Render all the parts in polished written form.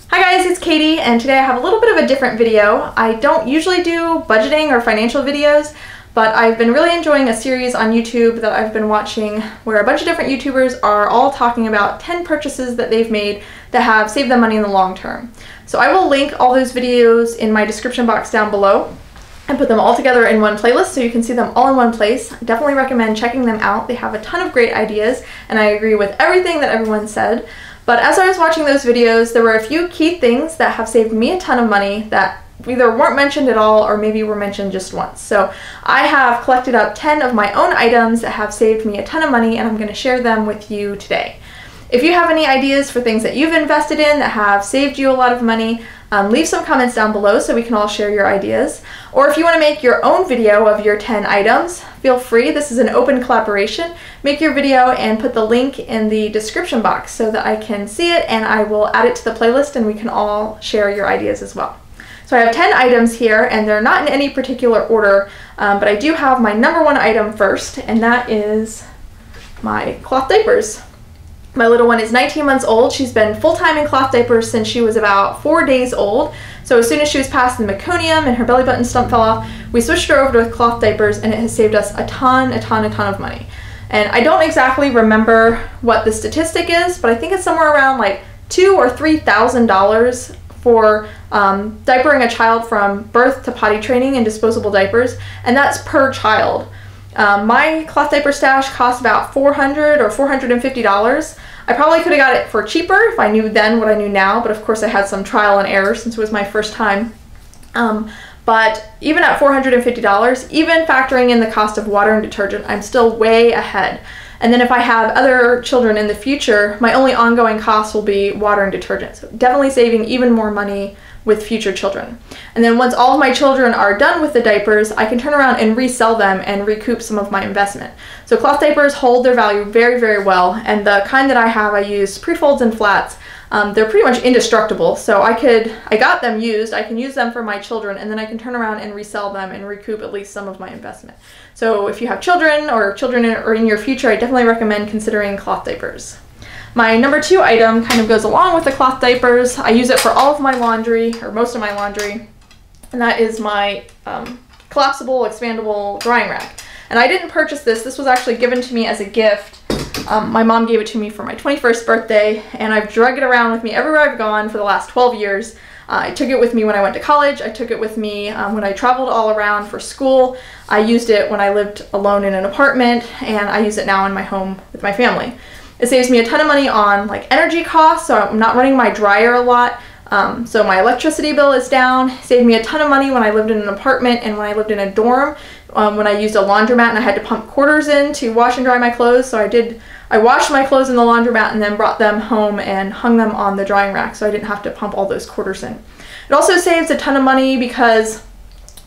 Hi guys, it's Katie, and today I have a little bit of a different video. I don't usually do budgeting or financial videos, but I've been really enjoying a series on YouTube that I've been watching where a bunch of different YouTubers are all talking about 10 purchases that they've made that have saved them money in the long term. So I will link all those videos in my description box down below and put them all together in one playlist so you can see them all in one place. I definitely recommend checking them out. They have a ton of great ideas, and I agree with everything that everyone said. But as I was watching those videos, there were a few key things that have saved me a ton of money that either weren't mentioned at all or maybe were mentioned just once. So I have collected up 10 of my own items that have saved me a ton of money, and I'm going to share them with you today. If you have any ideas for things that you've invested in that have saved you a lot of money, leave some comments down below so we can all share your ideas. Or if you want to make your own video of your 10 items, feel free. This is an open collaboration. Make your video and put the link in the description box so that I can see it, and I will add it to the playlist and we can all share your ideas as well. So I have 10 items here, and they're not in any particular order, but I do have my number one item first, and that is my cloth diapers. My little one is 19 months old. She's been full-time in cloth diapers since she was about 4 days old. So as soon as she was past the meconium and her belly button stump fell off, we switched her over to cloth diapers, and it has saved us a ton of money. And I don't exactly remember what the statistic is, but I think it's somewhere around like $2,000 or $3,000 for diapering a child from birth to potty training in disposable diapers, and that's per child. My cloth diaper stash cost about $400 or $450. I probably could have got it for cheaper if I knew then what I knew now, but of course I had some trial and error since it was my first time. But even at $450, even factoring in the cost of water and detergent, I'm still way ahead. And then if I have other children in the future, my only ongoing cost will be water and detergent. So definitely saving even more money with future children. And then once all of my children are done with the diapers, I can turn around and resell them and recoup some of my investment. So cloth diapers hold their value very, very well, and the kind that I have, I use pre-folds and flats. They're pretty much indestructible, so I got them used, I can use them for my children, and then I can turn around and resell them and recoup at least some of my investment. So if you have children or children are in your future, I definitely recommend considering cloth diapers. My number two item kind of goes along with the cloth diapers. I use it for all of my laundry, or most of my laundry, and that is my collapsible, expandable drying rack. And I didn't purchase this. This was actually given to me as a gift. My mom gave it to me for my 21st birthday, and I've dragged it around with me everywhere I've gone for the last 12 years. I took it with me when I went to college. I took it with me when I traveled all around for school. I used it when I lived alone in an apartment, and I use it now in my home with my family. It saves me a ton of money on like energy costs, so I'm not running my dryer a lot. So my electricity bill is down. Saved me a ton of money when I lived in an apartment and when I lived in a dorm, when I used a laundromat and I had to pump quarters in to wash and dry my clothes. So I washed my clothes in the laundromat and then brought them home and hung them on the drying rack, so I didn't have to pump all those quarters in. It also saves a ton of money because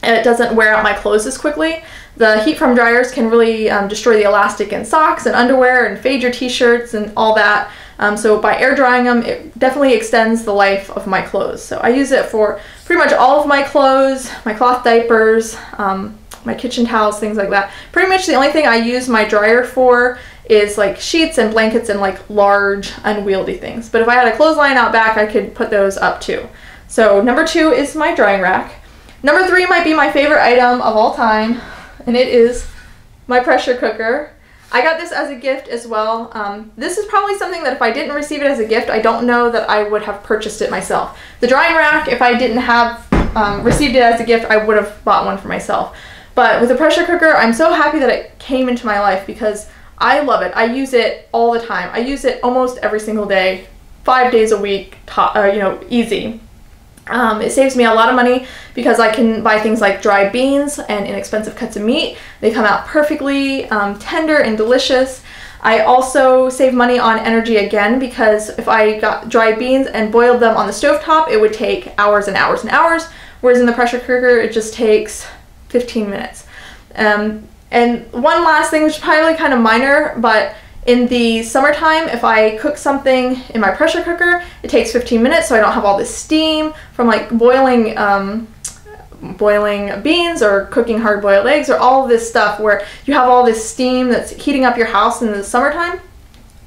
it doesn't wear out my clothes as quickly. The heat from dryers can really destroy the elastic in socks and underwear and fade your t-shirts and all that. So by air drying them, it definitely extends the life of my clothes. So I use it for pretty much all of my clothes, my cloth diapers, my kitchen towels, things like that. Pretty much the only thing I use my dryer for is like sheets and blankets and like large unwieldy things. But if I had a clothesline out back, I could put those up too. So number two is my drying rack. Number three might be my favorite item of all time, and it is my pressure cooker. I got this as a gift as well. This is probably something that if I didn't receive it as a gift, I don't know that I would have purchased it myself. The drying rack, if I didn't have received it as a gift, I would have bought one for myself. But with the pressure cooker, I'm so happy that it came into my life because I love it. I use it all the time. I use it almost every single day, 5 days a week, easy. It saves me a lot of money because I can buy things like dry beans and inexpensive cuts of meat. They come out perfectly tender and delicious. I also save money on energy again because if I got dry beans and boiled them on the stovetop, it would take hours and hours and hours, whereas in the pressure cooker, it just takes 15 minutes. And one last thing, which is probably kind of minor, but in the summertime, if I cook something in my pressure cooker, it takes 15 minutes, so I don't have all this steam from like boiling beans or cooking hard-boiled eggs or all of this stuff where you have all this steam that's heating up your house in the summertime.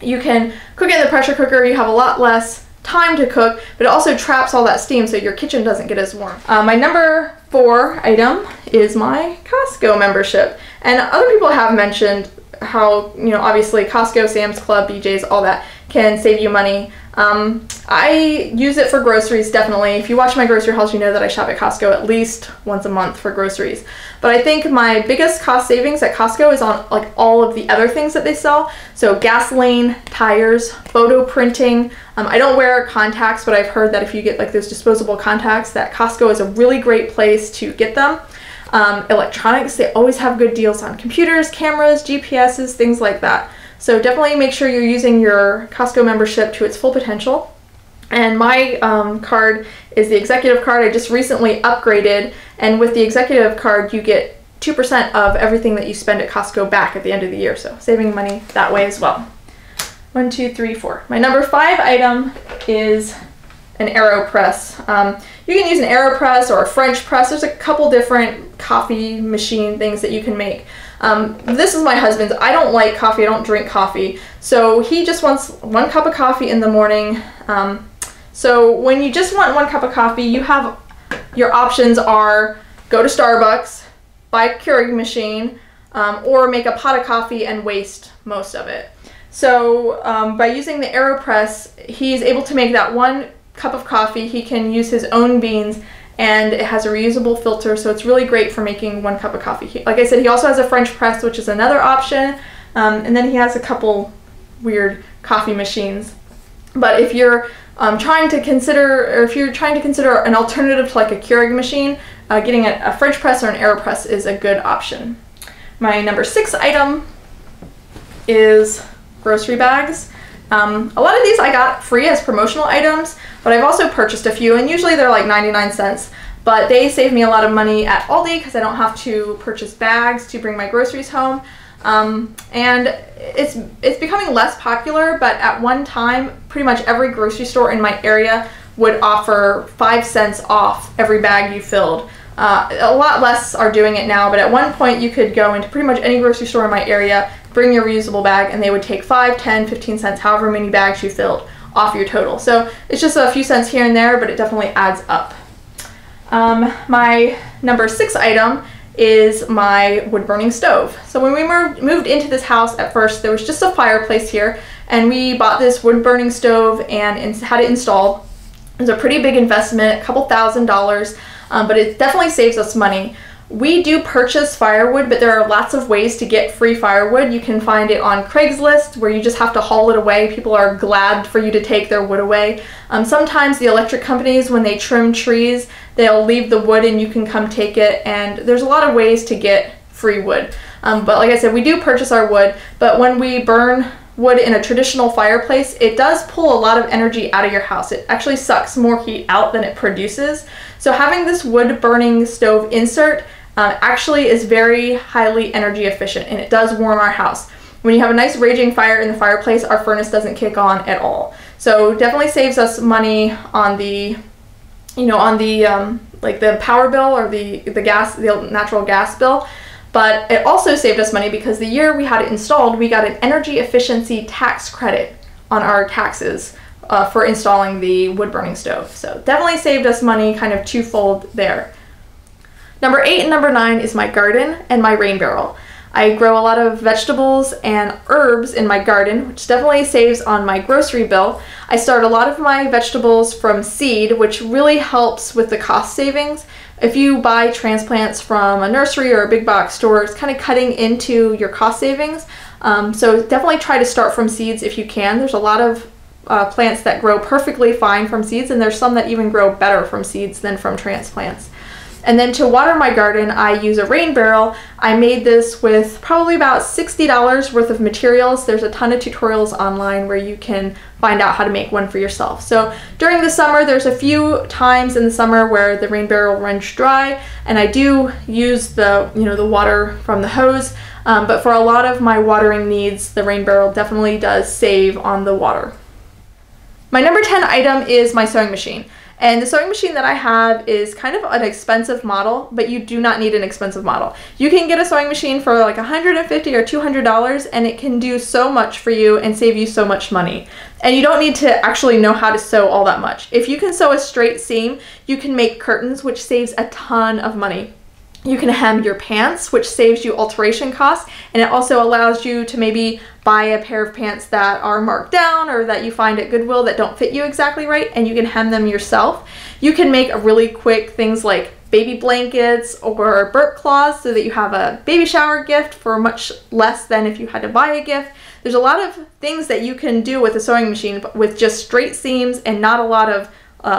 You can cook it in the pressure cooker, you have a lot less time to cook, but it also traps all that steam so your kitchen doesn't get as warm. My number 4 item is my Costco membership. And other people have mentioned how, you know, obviously Costco, Sam's Club, BJ's, all that can save you money. I use it for groceries, definitely. If you watch my grocery hauls, you know that I shop at Costco at least once a month for groceries. But I think my biggest cost savings at Costco is on like all of the other things that they sell. So gasoline, tires, photo printing. I don't wear contacts, but I've heard that if you get like those disposable contacts, that Costco is a really great place to get them. Electronics, they always have good deals on computers, cameras, GPSs, things like that. So definitely make sure you're using your Costco membership to its full potential. And my card is the executive card. I just recently upgraded, and with the executive card you get 2% of everything that you spend at Costco back at the end of the year, so saving money that way as well. 1, 2, 3, 4. My number 5 item is an AeroPress. You can use an AeroPress or a French press. There's a couple different coffee machine things that you can make. This is my husband's. I don't like coffee. I don't drink coffee. So he just wants 1 cup of coffee in the morning. So when you just want 1 cup of coffee, you have your options are go to Starbucks, buy a Keurig machine, or make a pot of coffee and waste most of it. So by using the AeroPress, he's able to make that 1 cup of coffee. He can use his own beans, and it has a reusable filter, so it's really great for making 1 cup of coffee. Like I said, he also has a French press, which is another option, and then he has a couple weird coffee machines. But if you're trying to consider an alternative to like a Keurig machine, getting a French press or an AeroPress is a good option. My number 6 item is grocery bags. A lot of these I got free as promotional items, but I've also purchased a few, and usually they're like 99 cents. But they save me a lot of money at Aldi because I don't have to purchase bags to bring my groceries home. And it's becoming less popular, but at one time, pretty much every grocery store in my area would offer 5 cents off every bag you filled. A lot less are doing it now, but at one point you could go into pretty much any grocery store in my area, bring your reusable bag, and they would take 5, 10, 15 cents, however many bags you filled, off your total. So it's just a few cents here and there, but it definitely adds up. My number 6 item is my wood-burning stove. So when we moved into this house, at first there was just a fireplace here, and we bought this wood-burning stove and had it installed. It was a pretty big investment, a couple $1,000s, but it definitely saves us money. We do purchase firewood, but there are lots of ways to get free firewood. You can find it on Craigslist, where you just have to haul it away. People are glad for you to take their wood away. Sometimes the electric companies, when they trim trees, they'll leave the wood and you can come take it, and there's a lot of ways to get free wood. But like I said, we do purchase our wood, but when we burn wood in a traditional fireplace, it does pull a lot of energy out of your house. It actually sucks more heat out than it produces. So having this wood burning stove insert actually is very highly energy efficient, and it does warm our house. When you have a nice raging fire in the fireplace, our furnace doesn't kick on at all. So definitely saves us money on the, like the power bill or the natural gas bill. But it also saved us money because the year we had it installed, we got an energy efficiency tax credit on our taxes for installing the wood burning stove. So definitely saved us money, kind of twofold there. Number 8 and number 9 is my garden and my rain barrel. I grow a lot of vegetables and herbs in my garden, which definitely saves on my grocery bill. I start a lot of my vegetables from seed, which really helps with the cost savings. If you buy transplants from a nursery or a big box store, it's kind of cutting into your cost savings. So definitely try to start from seeds if you can. There's a lot of plants that grow perfectly fine from seeds, and there's some that even grow better from seeds than from transplants. And then to water my garden, I use a rain barrel. I made this with probably about $60 worth of materials. There's a ton of tutorials online where you can find out how to make one for yourself. So during the summer, there's a few times in the summer where the rain barrel runs dry, and I do use the water from the hose. But for a lot of my watering needs, the rain barrel definitely does save on the water. My number 10 item is my sewing machine. And the sewing machine that I have is kind of an expensive model, but you do not need an expensive model. You can get a sewing machine for like $150 or $200 and it can do so much for you and save you so much money. And you don't need to actually know how to sew all that much. If you can sew a straight seam, you can make curtains, which saves a ton of money. You can hem your pants, which saves you alteration costs, and it also allows you to maybe buy a pair of pants that are marked down or that you find at Goodwill that don't fit you exactly right, and you can hem them yourself. You can make a really quick things like baby blankets or burp cloths so that you have a baby shower gift for much less than if you had to buy a gift. There's a lot of things that you can do with a sewing machine with just straight seams and not a lot of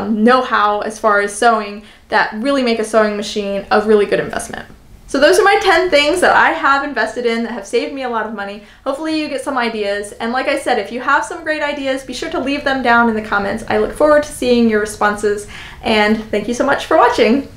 know-how as far as sewing that really make a sewing machine a really good investment. So those are my 10 things that I have invested in that have saved me a lot of money. Hopefully you get some ideas. And like I said, if you have some great ideas, be sure to leave them down in the comments. I look forward to seeing your responses, and thank you so much for watching.